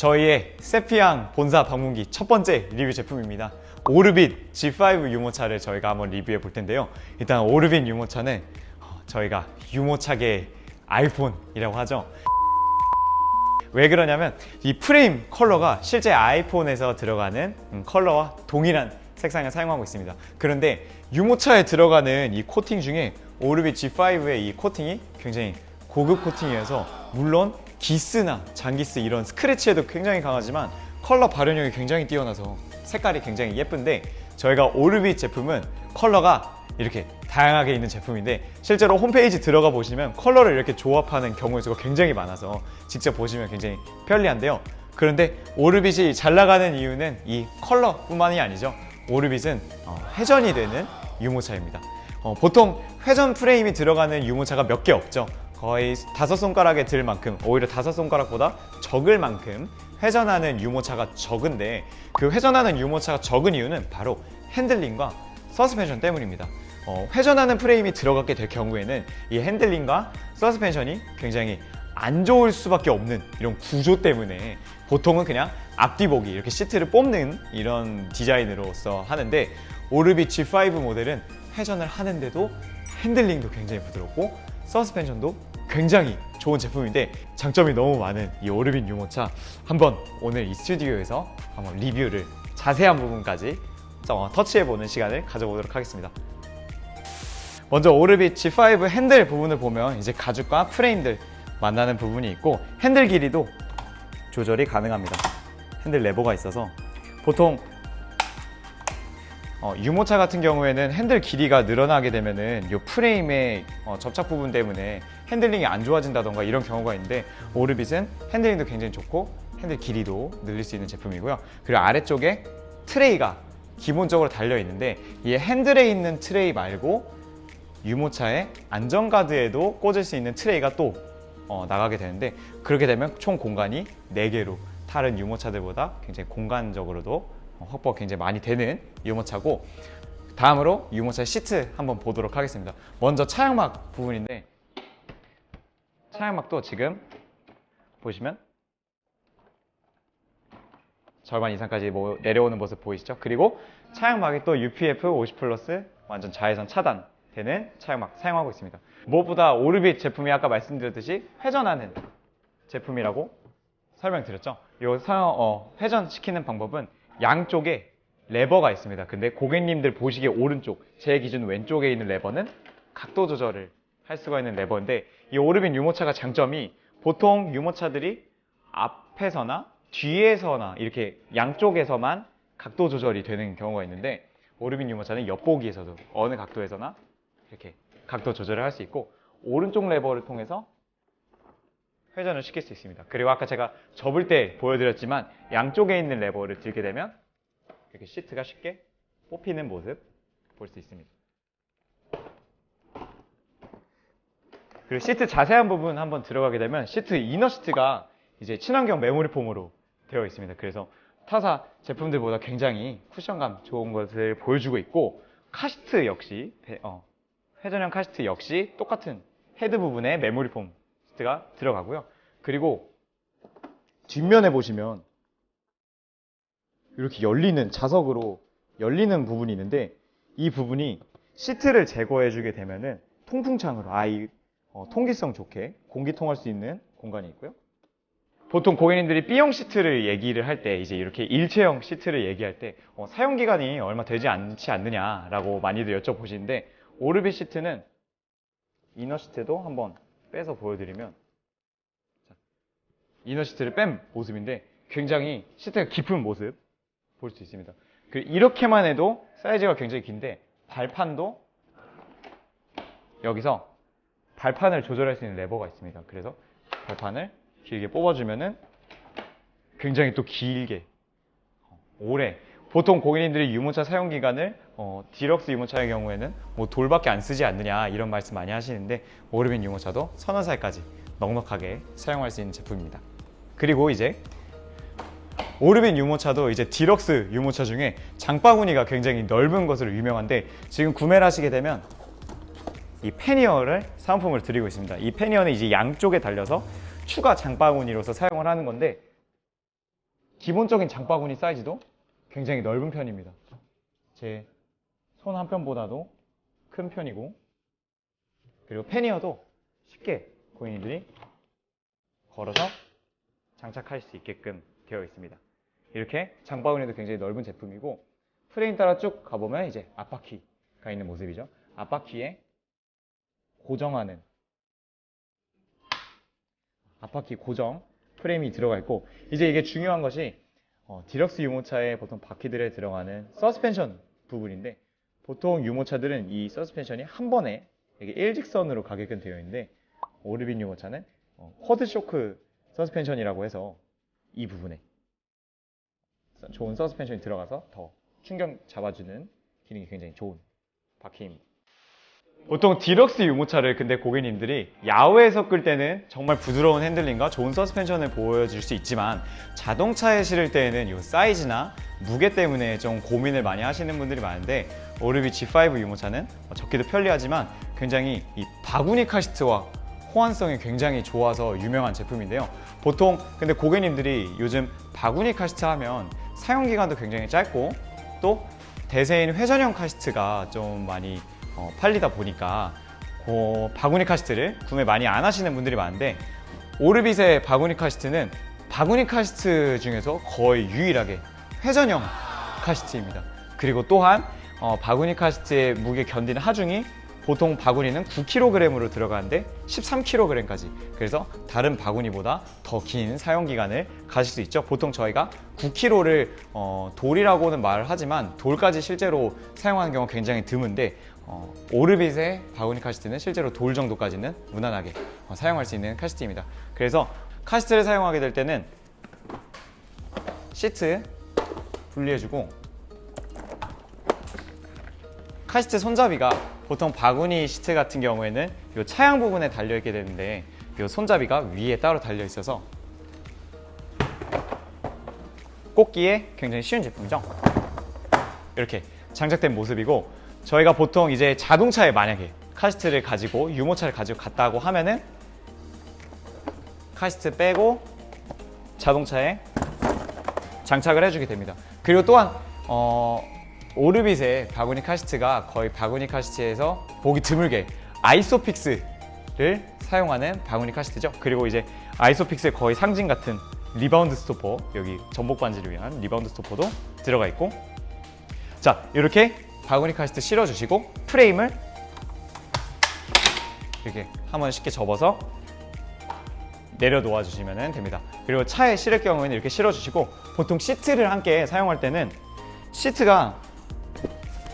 저희의 세피양 본사 방문기 첫 번째 리뷰 제품입니다. 오르빗 G5 유모차를 저희가 한번 리뷰해 볼 텐데요. 일단 오르빗 유모차는 저희가 유모차계의 아이폰이라고 하죠. 왜 그러냐면 이 프레임 컬러가 실제 아이폰에서 들어가는 컬러와 동일한 색상을 사용하고 있습니다. 그런데 유모차에 들어가는 이 코팅 중에 오르빗 G5의 이 코팅이 굉장히 고급 코팅이어서 물론 기스나 장기스 이런 스크래치에도 굉장히 강하지만 컬러 발현력이 굉장히 뛰어나서 색깔이 굉장히 예쁜데, 저희가 오르빗 제품은 컬러가 이렇게 다양하게 있는 제품인데 실제로 홈페이지 들어가 보시면 컬러를 이렇게 조합하는 경우의 수가 굉장히 많아서 직접 보시면 굉장히 편리한데요. 그런데 오르빗이 잘 나가는 이유는 이 컬러뿐만이 아니죠. 오르빗은 회전이 되는 유모차입니다. 보통 회전 프레임이 들어가는 유모차가 몇 개 없죠. 거의 5손가락에 들 만큼, 오히려 5손가락보다 적을 만큼 회전하는 유모차가 적은데, 그 회전하는 유모차가 적은 이유는 바로 핸들링과 서스펜션 때문입니다. 회전하는 프레임이 들어가게 될 경우에는 이 핸들링과 서스펜션이 굉장히 안 좋을 수밖에 없는 이런 구조 때문에 보통은 그냥 앞뒤보기 이렇게 시트를 뽑는 이런 디자인으로서 하는데, 오르빗 G5 모델은 회전을 하는데도 핸들링도 굉장히 부드럽고 서스펜션도 굉장히 좋은 제품인데, 장점이 너무 많은 이 오르빗 유모차 한번 오늘 이 스튜디오에서 한번 리뷰를 자세한 부분까지 터치해보는 시간을 가져보도록 하겠습니다. 먼저 오르빗 G5 핸들 부분을 보면 이제 가죽과 프레임들 만나는 부분이 있고, 핸들 길이도 조절이 가능합니다. 핸들 레버가 있어서 보통 유모차 같은 경우에는 핸들 길이가 늘어나게 되면은 이 프레임의 접착 부분 때문에 핸들링이 안 좋아진다던가 이런 경우가 있는데, 오르빗은 핸들링도 굉장히 좋고 핸들 길이도 늘릴 수 있는 제품이고요. 그리고 아래쪽에 트레이가 기본적으로 달려 있는데, 이 핸들에 있는 트레이 말고 유모차의 안전가드에도 꽂을 수 있는 트레이가 또 나가게 되는데, 그렇게 되면 총 공간이 4개로 다른 유모차들보다 굉장히 공간적으로도 확보가 굉장히 많이 되는 유모차고, 다음으로 유모차 시트 한번 보도록 하겠습니다. 먼저 차양막 부분인데, 차양막도 지금 보시면 절반 이상까지 내려오는 모습 보이시죠? 그리고 차양막이 또 UPF 50 플러스 완전 자외선 차단되는 차양막 사용하고 있습니다. 무엇보다 오르빗 제품이 아까 말씀드렸듯이 회전하는 제품이라고 설명드렸죠? 이 회전시키는 방법은 양쪽에 레버가 있습니다. 근데 고객님들 보시기에 오른쪽, 제 기준 왼쪽에 있는 레버는 각도 조절을 할 수가 있는 레버인데, 이 오르빗 유모차가 장점이 보통 유모차들이 앞에서나 뒤에서나 이렇게 양쪽에서만 각도 조절이 되는 경우가 있는데, 오르빗 유모차는 옆보기에서도 어느 각도에서나 이렇게 각도 조절을 할 수 있고, 오른쪽 레버를 통해서 회전을 시킬 수 있습니다. 그리고 아까 제가 접을 때 보여드렸지만 양쪽에 있는 레버를 들게 되면 이렇게 시트가 쉽게 뽑히는 모습 볼 수 있습니다. 그리고 시트 자세한 부분 한번 들어가게 되면 시트 이너 시트가 이제 친환경 메모리 폼으로 되어 있습니다. 그래서 타사 제품들보다 굉장히 쿠션감 좋은 것을 보여주고 있고, 카시트 역시 회전형 카시트 역시 똑같은 헤드 부분에 메모리 폼 시트가 들어가고요. 그리고 뒷면에 보시면 이렇게 열리는, 자석으로 열리는 부분이 있는데, 이 부분이 시트를 제거해 주게 되면은 통풍창으로 통기성 좋게 공기 통할 수 있는 공간이 있고요. 보통 고객님들이 B형 시트를 얘기를 할 때, 이제 이렇게 일체형 시트를 얘기할 때 사용 기간이 얼마 되지 않지 않느냐라고 많이들 여쭤보시는데, 오르빗 시트는 이너 시트도 한번 빼서 보여드리면, 이너 시트를 뺀 모습인데 굉장히 시트가 깊은 모습 볼 수 있습니다. 이렇게만 해도 사이즈가 굉장히 긴데, 발판도 여기서 발판을 조절할 수 있는 레버가 있습니다. 그래서 발판을 길게 뽑아주면은 굉장히 또 길게 오래, 보통 고객님들이 유모차 사용 기간을 디럭스 유모차의 경우에는 돌밖에 안 쓰지 않느냐 이런 말씀 많이 하시는데, 오르빗 유모차도 서너 살까지 넉넉하게 사용할 수 있는 제품입니다. 그리고 이제 오르빗 유모차도 이제 디럭스 유모차 중에 장바구니가 굉장히 넓은 것으로 유명한데, 지금 구매를 하시게 되면 이 패니어를 사은품으로 드리고 있습니다. 이 패니어는 이제 양쪽에 달려서 추가 장바구니로서 사용을 하는 건데, 기본적인 장바구니 사이즈도 굉장히 넓은 편입니다. 제 손 한 편보다도 큰 편이고, 그리고 패니어도 쉽게 고객님들이 걸어서 장착할 수 있게끔 되어 있습니다. 이렇게 장바구니도 굉장히 넓은 제품이고, 프레임 따라 쭉 가보면 이제 앞바퀴가 있는 모습이죠. 앞바퀴에 고정하는 앞바퀴 고정 프레임이 들어가 있고, 이제 이게 중요한 것이 디럭스 유모차의 보통 바퀴들에 들어가는 서스펜션 부분인데, 보통 유모차들은 이 서스펜션이 한 번에 이게 일직선으로 가게끔 되어 있는데, 오르빈 유모차는 쿼드 쇼크 서스펜션이라고 해서 이 부분에 좋은 서스펜션이 들어가서 더 충격 잡아주는 기능이 굉장히 좋은 바퀴입니다. 보통 디럭스 유모차를 근데 고객님들이 야외에서 끌 때는 정말 부드러운 핸들링과 좋은 서스펜션을 보여줄 수 있지만, 자동차에 실을 때에는 이 사이즈나 무게 때문에 좀 고민을 많이 하시는 분들이 많은데, 오르빈 G5 유모차는 접기도 편리하지만 굉장히 이 바구니 카시트와 호환성이 굉장히 좋아서 유명한 제품인데요. 보통 근데 고객님들이 요즘 바구니 카시트 하면 사용기간도 굉장히 짧고, 또 대세인 회전형 카시트가 좀 많이 팔리다 보니까 바구니 카시트를 구매 많이 안 하시는 분들이 많은데, 오르빗의 바구니 카시트는 바구니 카시트 중에서 거의 유일하게 회전형 카시트입니다. 그리고 또한 바구니 카시트의 무게 견디는 하중이 보통 바구니는 9kg으로 들어가는데 13kg까지, 그래서 다른 바구니보다 더 긴 사용기간을 가질 수 있죠. 보통 저희가 9kg를 돌이라고는 말을 하지만 돌까지 실제로 사용하는 경우가 굉장히 드문데, 오르빗의 바구니 카시트는 실제로 돌 정도까지는 무난하게 사용할 수 있는 카시트입니다. 그래서 카시트를 사용하게 될 때는 시트 분리해주고, 카시트 손잡이가 보통 바구니 시트 같은 경우에는 이 차양 부분에 달려있게 되는데, 이 손잡이가 위에 따로 달려있어서 꽂기에 굉장히 쉬운 제품이죠. 이렇게 장착된 모습이고, 저희가 보통 이제 자동차에 만약에 카시트를 가지고 유모차를 가지고 갔다고 하면은 카시트 빼고 자동차에 장착을 해주게 됩니다. 그리고 또한 오르빗의 바구니 카시트가 거의 바구니 카시트에서 보기 드물게 아이소픽스를 사용하는 바구니 카시트죠. 그리고 이제 아이소픽스의 거의 상징 같은 리바운드 스토퍼, 여기 전복 반지를 위한 리바운드 스토퍼도 들어가 있고, 자, 이렇게 바구니 카시트 실어주시고 프레임을 이렇게 한번 쉽게 접어서 내려 놓아 주시면 됩니다. 그리고 차에 실을 경우에는 이렇게 실어주시고, 보통 시트를 함께 사용할 때는 시트가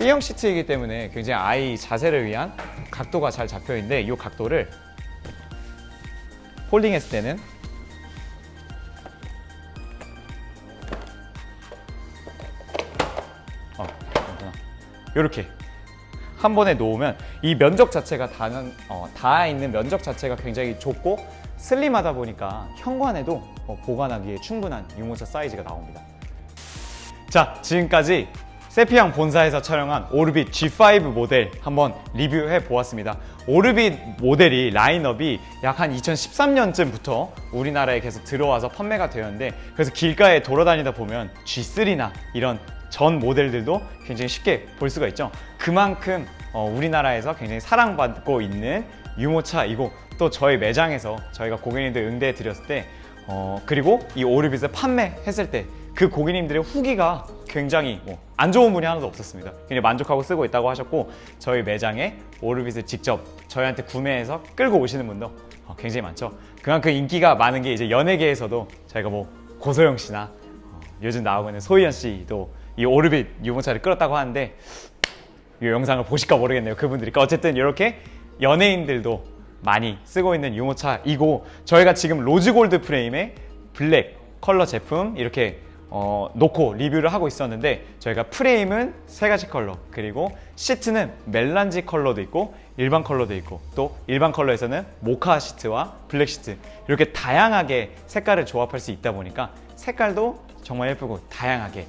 B형 시트이기 때문에 굉장히 아이 자세를 위한 각도가 잘 잡혀 있는데, 이 각도를 폴딩했을 때는 이렇게 한 번에 놓으면 이 면적 자체가 닿아 있는 면적 자체가 굉장히 좁고 슬림하다 보니까 현관에도 보관하기에 충분한 유모차 사이즈가 나옵니다. 자, 지금까지 세피양 본사에서 촬영한 오르빗 G5 모델 한번 리뷰해 보았습니다. 오르빗 모델이 라인업이 약 한 2013년쯤부터 우리나라에 계속 들어와서 판매가 되었는데, 그래서 길가에 돌아다니다 보면 G3나 이런 전 모델들도 굉장히 쉽게 볼 수가 있죠. 그만큼 우리나라에서 굉장히 사랑받고 있는 유모차이고, 또 저희 매장에서 저희가 고객님들 응대해 드렸을 때 그리고 이 오르빗을 판매했을 때 그 고객님들의 후기가 굉장히 안 좋은 분이 하나도 없었습니다. 굉장히 만족하고 쓰고 있다고 하셨고, 저희 매장에 오르빗을 직접 저희한테 구매해서 끌고 오시는 분도 굉장히 많죠. 그만큼 인기가 많은 게 이제 연예계에서도 저희가 고소영 씨나 요즘 나오고 있는 소희연 씨도 이 오르빗 유모차를 끌었다고 하는데, 이 영상을 보실까 모르겠네요, 그분들이. 어쨌든 이렇게 연예인들도 많이 쓰고 있는 유모차이고, 저희가 지금 로즈골드 프레임에 블랙 컬러 제품 이렇게 놓고 리뷰를 하고 있었는데, 저희가 프레임은 3가지 컬러, 그리고 시트는 멜란지 컬러도 있고 일반 컬러도 있고, 또 일반 컬러에서는 모카 시트와 블랙 시트 이렇게 다양하게 색깔을 조합할 수 있다 보니까 색깔도 정말 예쁘고 다양하게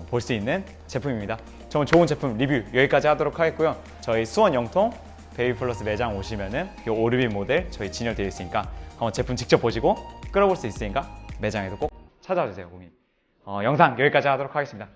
볼 수 있는 제품입니다. 정말 좋은 제품 리뷰 여기까지 하도록 하겠고요. 저희 수원 영통 베이비플러스 매장 오시면은 이 오르빗 모델 저희 진열되어 있으니까 한번 제품 직접 보시고 끌어볼 수 있으니까 매장에도 꼭 찾아와 주세요, 고객님. 영상 여기까지 하도록 하겠습니다.